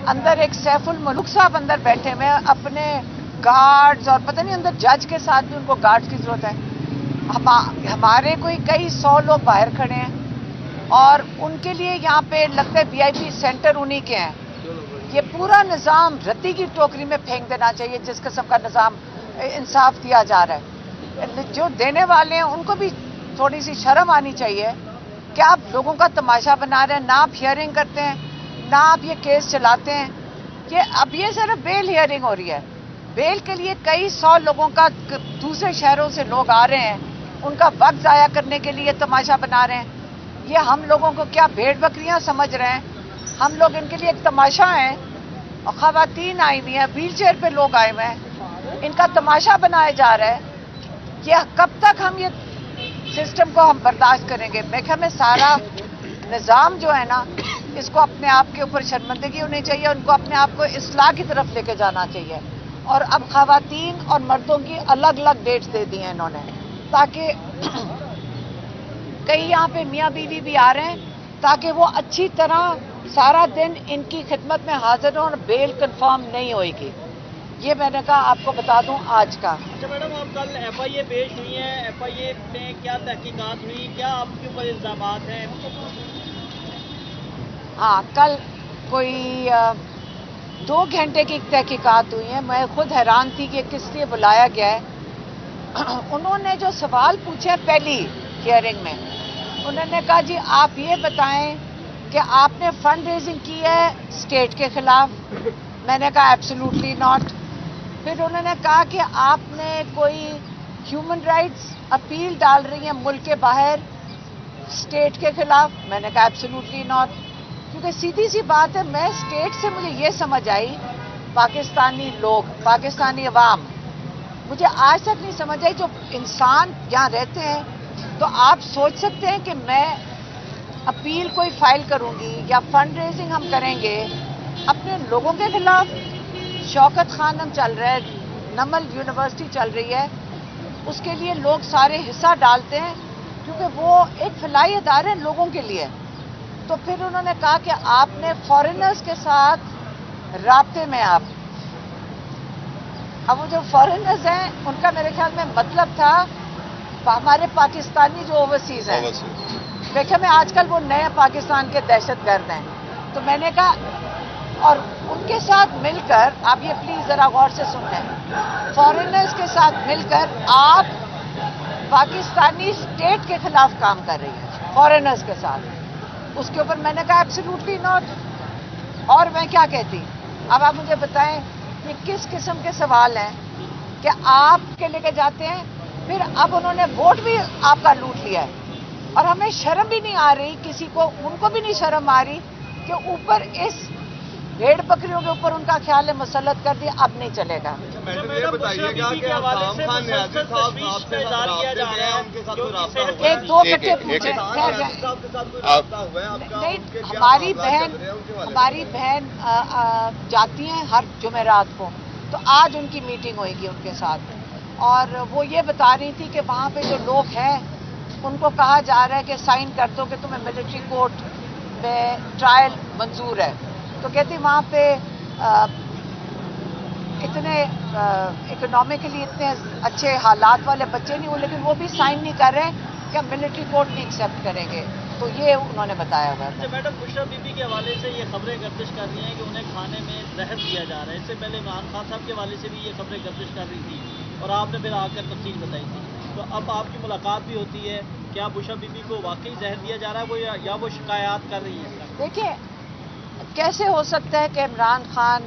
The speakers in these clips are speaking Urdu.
اندر ایک سیف الملوک صاحب اندر بیٹھے ہوئے ہیں اپنے گارڈز، اور پتہ نہیں اندر جج کے ساتھ بھی ان کو گارڈز کی ضرورت ہے. ہمارے کوئی کئی 100 لوگ باہر کھڑے ہیں اور ان کے لیے یہاں پہ لگتا ہے VIP سینٹر انہی کے ہیں. یہ پورا نظام ردی کی ٹوکری میں پھینک دینا چاہیے جس قسم کا نظام انصاف دیا جا رہا ہے. جو دینے والے ہیں ان کو بھی تھوڑی سی شرم آنی چاہیے کہ آپ لوگوں کا تماشا بنا رہے ہیں، نہ آپ ہیئرنگ کرتے ہیں نہ آپ یہ کیس چلاتے ہیں. اب یہ صرف بیل ہیئرنگ ہو رہی ہے. بیل کے لیے کئی 100 لوگوں کا دوسرے شہروں سے لوگ آ رہے ہیں، ان کا وقت ضائع کرنے کے لیے تماشا بنا رہے ہیں. یہ ہم لوگوں کو کیا بھیڑ بکریاں سمجھ رہے ہیں؟ ہم لوگ ان کے لیے ایک تماشا ہیں. اور خواتین آئی ہوئی ہیں، ویل چیئر پہ لوگ آئے ہوئے ہیں، ان کا تماشا بنایا جا رہا ہے. یہ کب تک ہم یہ سسٹم کو ہم برداشت کریں گے؟ میں کہ ہمیں سارا نظام جو ہے نا اس کو اپنے آپ کے اوپر شرمندگی ہونی چاہیے، ان کو اپنے آپ کو اصلاح کی طرف لے کے جانا چاہیے. اور اب خواتین اور مردوں کی الگ الگ ڈیٹس دے دی ہیں انہوں نے، تاکہ کئی یہاں پہ میاں بیوی بھی آ رہے ہیں تاکہ وہ اچھی طرح سارا دن ان کی خدمت میں حاضر ہوں اور بیل کنفرم نہیں ہوئے گی. یہ میں نے کہا آپ کو بتا دوں آج کا. اچھا میڈم، آپ کل FIA پیش ہوئی ہیں، FIA میں کیا تحقیقات ہوئی، کیا آپ کے اوپر الزامات ہیں؟ ہاں، کل کوئی 2 گھنٹے کی تحقیقات ہوئی ہیں. میں خود حیران تھی کہ کس لیے بلایا گیا ہے. انہوں نے جو سوال پوچھے پہلی ہیئرنگ میں، انہوں نے کہا جی آپ یہ بتائیں کہ آپ نے فنڈ ریزنگ کی ہے اسٹیٹ کے خلاف. میں نے کہا ایبسلیوٹلی ناٹ. پھر انہوں نے کہا کہ آپ نے کوئی ہیومن رائٹس اپیل ڈال رہی ہیں ملک کے باہر اسٹیٹ کے خلاف. میں نے کہا ایبسلیوٹلی ناٹ. کیونکہ سیدھی سی بات ہے، میں اسٹیٹ سے مجھے یہ سمجھ آئی، پاکستانی لوگ، پاکستانی عوام، مجھے آج تک نہیں سمجھ آئی. جو انسان یہاں رہتے ہیں تو آپ سوچ سکتے ہیں کہ میں اپیل کوئی فائل کروں گی یا فنڈ ریزنگ ہم کریں گے اپنے لوگوں کے خلاف. شوکت خانم چل رہا ہے، نمل یونیورسٹی چل رہی ہے، اس کے لیے لوگ سارے حصہ ڈالتے ہیں کیونکہ وہ ایک فلاحی ادارے لوگوں کے لیے. تو پھر انہوں نے کہا کہ آپ نے فارنرز کے ساتھ رابطے میں اب وہ جو فارنرز ہیں ان کا میرے خیال میں مطلب تھا ہمارے پاکستانی جو اوورسیز ہیں. دیکھیں میں آج کل وہ نئے پاکستان کے دہشت گرد ہیں. تو میں نے کہا اور ان کے ساتھ مل کر آپ یہ پلیز ذرا غور سے سن لیں، فارنرز کے ساتھ مل کر آپ پاکستانی اسٹیٹ کے خلاف کام کر رہی ہیں فارنرز کے ساتھ. اس کے اوپر میں نے کہا ایبسلیوٹلی ناٹ. اور میں کیا کہتی؟ اب آپ مجھے بتائیں یہ کس قسم کے سوال ہیں کہ آپ کے لے کے جاتے ہیں. پھر اب انہوں نے ووٹ بھی آپ کا لوٹ لیا ہے اور ہمیں شرم بھی نہیں آ رہی، کسی کو ان کو بھی نہیں شرم آ رہی کہ اوپر اس بھیڑ بکریوں کے اوپر ان کا خیال ہے مسلط کر دیا. اب نہیں چلے گا. یہ بتائیے گا کہ ایک دو کٹے پوچھے نہیں. ہماری بہن جاتی ہیں ہر جمعرات کو، تو آج ان کی میٹنگ ہوئے گی ان کے ساتھ، اور وہ یہ بتا رہی تھی کہ وہاں پہ جو لوگ ہیں ان کو کہا جا رہا ہے کہ سائن کر دو کہ تمہیں ملٹری کورٹ میں ٹرائل منظور ہے. تو کہتی وہاں پہ اتنے اکنامکلی اتنے اچھے حالات والے بچے نہیں ہوئے، لیکن وہ بھی سائن نہیں کر رہے کہ ہم ملٹری کورٹ نہیں ایکسیپٹ کریں گے. تو یہ انہوں نے بتایا ہوا ہے. میڈم بشرا بی بی کے حوالے سے یہ خبریں گردش کر رہی ہیں کہ انہیں کھانے میں زہر دیا جا رہا ہے. اس سے پہلے عمران خان صاحب کے حوالے سے بھی یہ خبریں گردش کر رہی تھی اور آپ نے پھر آ کر تفصیل بتائی تھی. تو اب آپ کی ملاقات بھی ہوتی ہے، کیا بشرا بی بی کو واقعی زہر دیا جا رہا ہے وہ یا وہ شکایات کر رہی ہیں؟ دیکھیں کیسے ہو سکتا ہے کہ عمران خان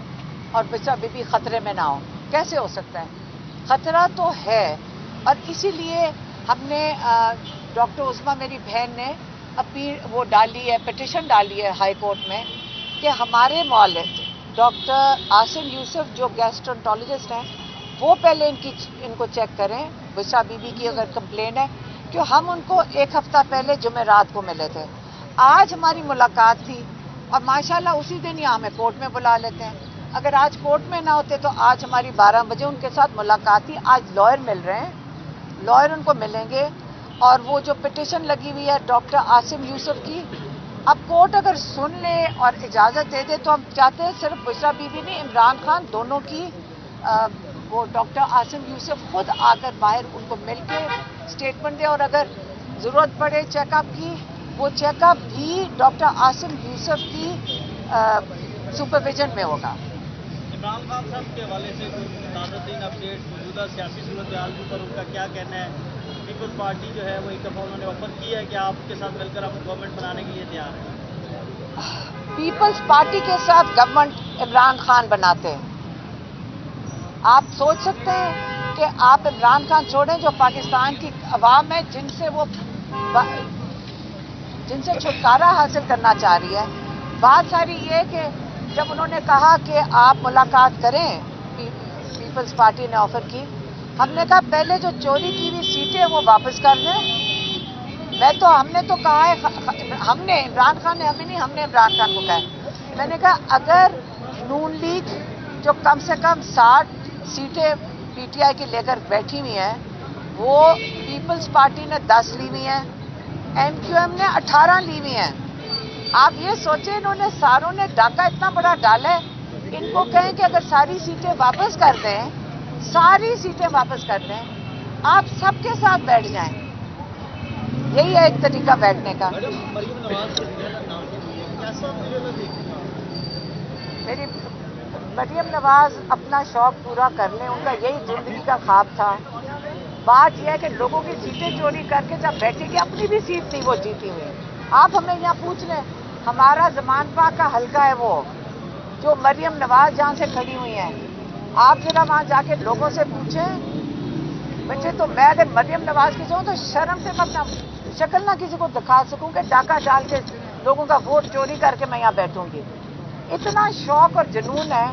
اور بشرا بی بی خطرے میں نہ ہو؟ کیسے ہو سکتا ہے؟ خطرہ تو ہے، اور اسی لیے ہم نے ڈاکٹر عظمیٰ میری بہن نے اپیل وہ ڈالی ہے، پٹیشن ڈالی ہے ہائی کورٹ میں کہ ہمارے مولد ڈاکٹر عاصم یوسف جو گیسٹرونٹالوجسٹ ہیں وہ پہلے ان کو چیک کریں بشرا بی بی کی اگر کمپلین ہے، کہ ہم ان کو 1 ہفتہ پہلے جمعرات کو ملے تھے. آج ہماری ملاقات تھی اور ماشاءاللہ اسی دن ہی ہمیں کورٹ میں بلا لیتے ہیں. اگر آج کورٹ میں نہ ہوتے تو آج ہماری 12 بجے ان کے ساتھ ملاقات تھی. آج لائر مل رہے ہیں، لائر ان کو ملیں گے، اور وہ جو پٹیشن لگی ہوئی ہے ڈاکٹر عاصم یوسف کی اب کورٹ اگر سن لے اور اجازت دے دے تو ہم چاہتے ہیں صرف بشرا بی بی نہیں، عمران خان دونوں کی وہ ڈاکٹر عاصم یوسف خود آ کر باہر ان کو مل کے اسٹیٹمنٹ دے، اور اگر ضرورت پڑے چیک اپ کی، وہ چیک اپ بھی ڈاکٹر عاصم یوسف کی سپرویژن میں ہوگا۔ عمران خان صاحب کے حوالے سے تازہ ترین اپڈیٹ موجودہ سیاسی صورتحال کے اوپر ان کا کیا کہنا ہے؟ پیپلز پارٹی جو ہے وہ ایک دفعہ انہوں نے آفر کی ہے کہ آپ کے ساتھ مل کر ہم گورنمنٹ بنانے کے لیے تیار ہیں۔ پیپلز پارٹی کے ساتھ گورنمنٹ عمران خان بناتے ہیں۔ آپ سوچ سکتے ہیں کہ آپ عمران خان چھوڑیں جو پاکستان کی عوام ہے جن سے چھٹکارا حاصل کرنا چاہ رہی ہے۔ بات ساری یہ کہ جب انہوں نے کہا کہ آپ ملاقات کریں، پیپلز پارٹی نے آفر کی، ہم نے کہا پہلے جو چوری کی ہوئی سیٹیں وہ واپس کر دیں۔ ہم نے تو کہا ہے، ہم نے عمران خان نے ہمیں نہیں، ہم نے عمران خان کو کہا ہے، میں نے کہا اگر نون لیگ جو کم سے کم 60 سیٹیں پی ٹی آئی کی لے کر بیٹھی ہوئی ہیں، وہ پیپلز پارٹی نے 10 لی ہوئی ہیں، ایم کیو ایم نے 18 لی ہوئی ہیں۔ آپ یہ سوچیں انہوں نے ساروں نے ڈاکہ اتنا بڑا ڈالا ہے، ان کو کہیں کہ اگر ساری سیٹیں واپس کر دیں، ساری سیٹیں واپس کر دیں، آپ سب کے ساتھ بیٹھ جائیں۔ یہی ہے ایک طریقہ بیٹھنے کا۔ میری مریم نواز اپنا شوق پورا کر لیں، ان کا یہی زندگی کا خواب تھا۔ بات یہ ہے کہ لوگوں کی سیٹیں چوری کر کے جب بیٹھے گی، اپنی بھی سیٹ تھی وہ جیتی ہوئی۔ آپ ہمیں یہاں پوچھ لیں، ہمارا زمان پاک کا حلقہ ہے وہ جو مریم نواز جہاں سے کھڑی ہوئی ہیں، آپ ذرا وہاں جا کے لوگوں سے پوچھیں۔ مجھے تو میں اگر مریم نواز کی جاؤں تو شرم سے میں اپنا شکل نہ کسی کو دکھا سکوں کہ ڈاکہ ڈال کے لوگوں کا ووٹ چوری کر کے میں یہاں بیٹھوں گی۔ اتنا شوق اور جنون ہے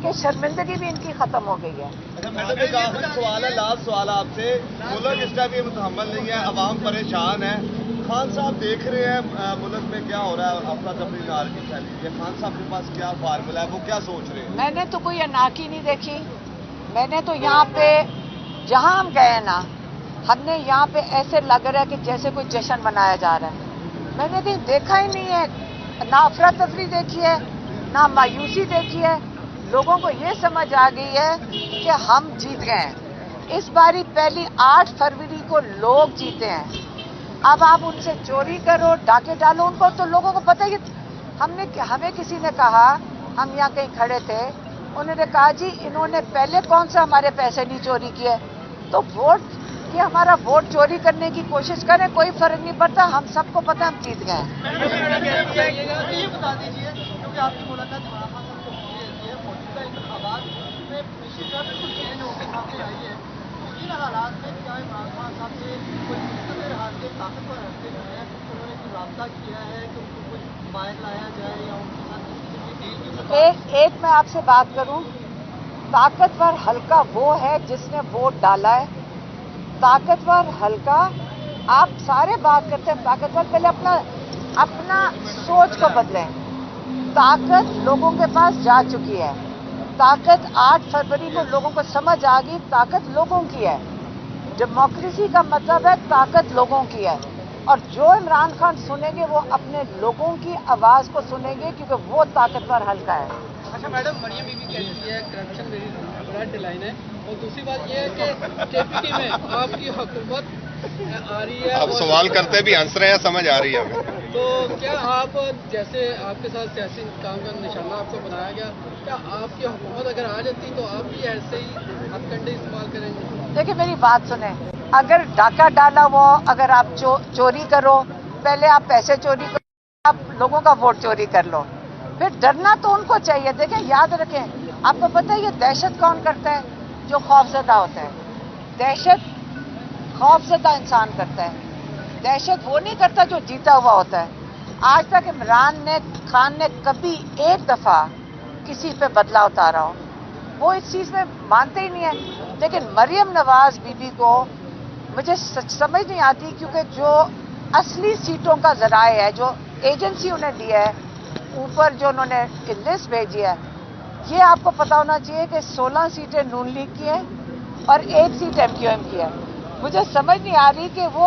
کہ شرمندگی بھی ان کی ختم ہو گئی ہے۔ میڈم ایک آخری سوال ہے، لاسٹ سوال آپ سے، ملک اس ٹائم یہ متحمل نہیں ہے، عوام پریشان ہے، خان صاحب دیکھ رہے ہیں ملک میں کیا ہو رہا ہے، افراتفری نارکی پھیلی ہے، خان صاحب کے پاس کیا فارمولہ ہے، وہ کیا سوچ رہے ہیں؟ میں نے تو کوئی اناکی نہیں دیکھی، میں نے تو یہاں پہ جہاں ہم گئے نا، ہم نے یہاں پہ ایسے لگ رہا ہے کہ جیسے کوئی جشن منایا جا رہا ہے۔ میں نے کہیں دیکھا ہی نہیں ہے، نہ افراتفری دیکھی ہے، نہ مایوسی دیکھی ہے۔ لوگوں کو یہ سمجھ آ گئی ہے کہ ہم جیت گئے ہیں۔ اس باری پہلی 8 فروری کو لوگ جیتے ہیں۔ اب آپ ان سے چوری کرو، ڈاکے ڈالو، ان کو تو لوگوں کو پتہ ہی۔ ہمیں کسی نے کہا، ہم یہاں کہیں کھڑے تھے، انہوں نے کہا جی انہوں نے پہلے کون سا ہمارے پیسے نہیں چوری کیے، تو ووٹ کہ ہمارا ووٹ چوری کرنے کی کوشش کریں، کوئی فرق نہیں پڑتا، ہم سب کو پتہ ہم جیت گئے ہیں۔ یہ بتا دیجیے کیونکہ آپ کی ملاقات عمران خان صاحب سے ہوتی رہتی ہے، موجودہ انتخابات میں پوزیشن بالکل چینج ہو کے سامنے آئی ہے، تو ان حالات میں کیا عمران خان صاحب سے کوئی مستقل حالت طاقتور رکھتے جو ہے انہوں نے کوئی رابطہ کیا ہے کہ ان کو کچھ باہر لایا جائے یا ان کے ساتھ کسی سے ڈیل کی؟ ایک میں آپ سے بات کروں، طاقتور حلقہ وہ ہے جس نے ووٹ ڈالا ہے۔ طاقتور حلقہ، آپ سارے بات کرتے ہیں طاقتور، پہلے اپنا سوچ کو بدلیں۔ طاقت لوگوں کے پاس جا چکی ہے، طاقت 8 فروری کو لوگوں کو سمجھ آ گئی، طاقت لوگوں کی ہے۔ ڈیموکریسی کا مطلب ہے طاقت لوگوں کی ہے، اور جو عمران خان سنیں گے وہ اپنے لوگوں کی آواز کو سنیں گے، کیونکہ وہ طاقتور حلقہ ہے۔ اچھا میڈم، مریم بی بی کہتی ہے کرپشن میری ریڈ لائن ہے، اور دوسری بات یہ ہے کہ کے پی ٹی میں آپ کی حکومت آ رہی ہے، آپ سوال کرتے بھی ہنس رہے ہیں، سمجھ آ رہی ہے ہمیں۔ تو کیا آپ جیسے آپ کے ساتھ سیاسی کام کا نشانہ آپ کو بنایا گیا، کیا آپ کی حکومت اگر آ جاتی تو آپ بھی ایسے ہی ہتھ کنڈے استعمال کریں گے؟ دیکھیں میری بات سنیں، اگر ڈاکہ ڈالا ہوا، اگر آپ چوری کرو، پہلے آپ پیسے چوری کرو، آپ لوگوں کا ووٹ چوری کر لو، پھر ڈرنا تو ان کو چاہیے۔ دیکھیں یاد رکھیں، آپ کو پتہ ہے یہ دہشت کون کرتا ہے؟ جو خوفزدہ ہوتا ہے۔ دہشت خوفزدہ انسان کرتا ہے، دہشت وہ نہیں کرتا جو جیتا ہوا ہوتا ہے۔ آج تک عمران خان نے کبھی ایک دفعہ کسی پہ بدلہ اتارا ہو، وہ اس چیز میں مانتے ہی نہیں ہیں۔ لیکن مریم نواز بی بی کو مجھے سمجھ نہیں آتی، کیونکہ جو اصلی سیٹوں کا ذرائع ہے، جو ایجنسی انہیں دی ہے، اوپر جو انہوں نے لسٹ بھیجی ہے، یہ آپ کو پتا ہونا چاہیے کہ 16 سیٹیں نون لیگ کی ہیں اور 1 سیٹ ایم کیو ایم کی ہے۔ مجھے سمجھ نہیں آ رہی کہ وہ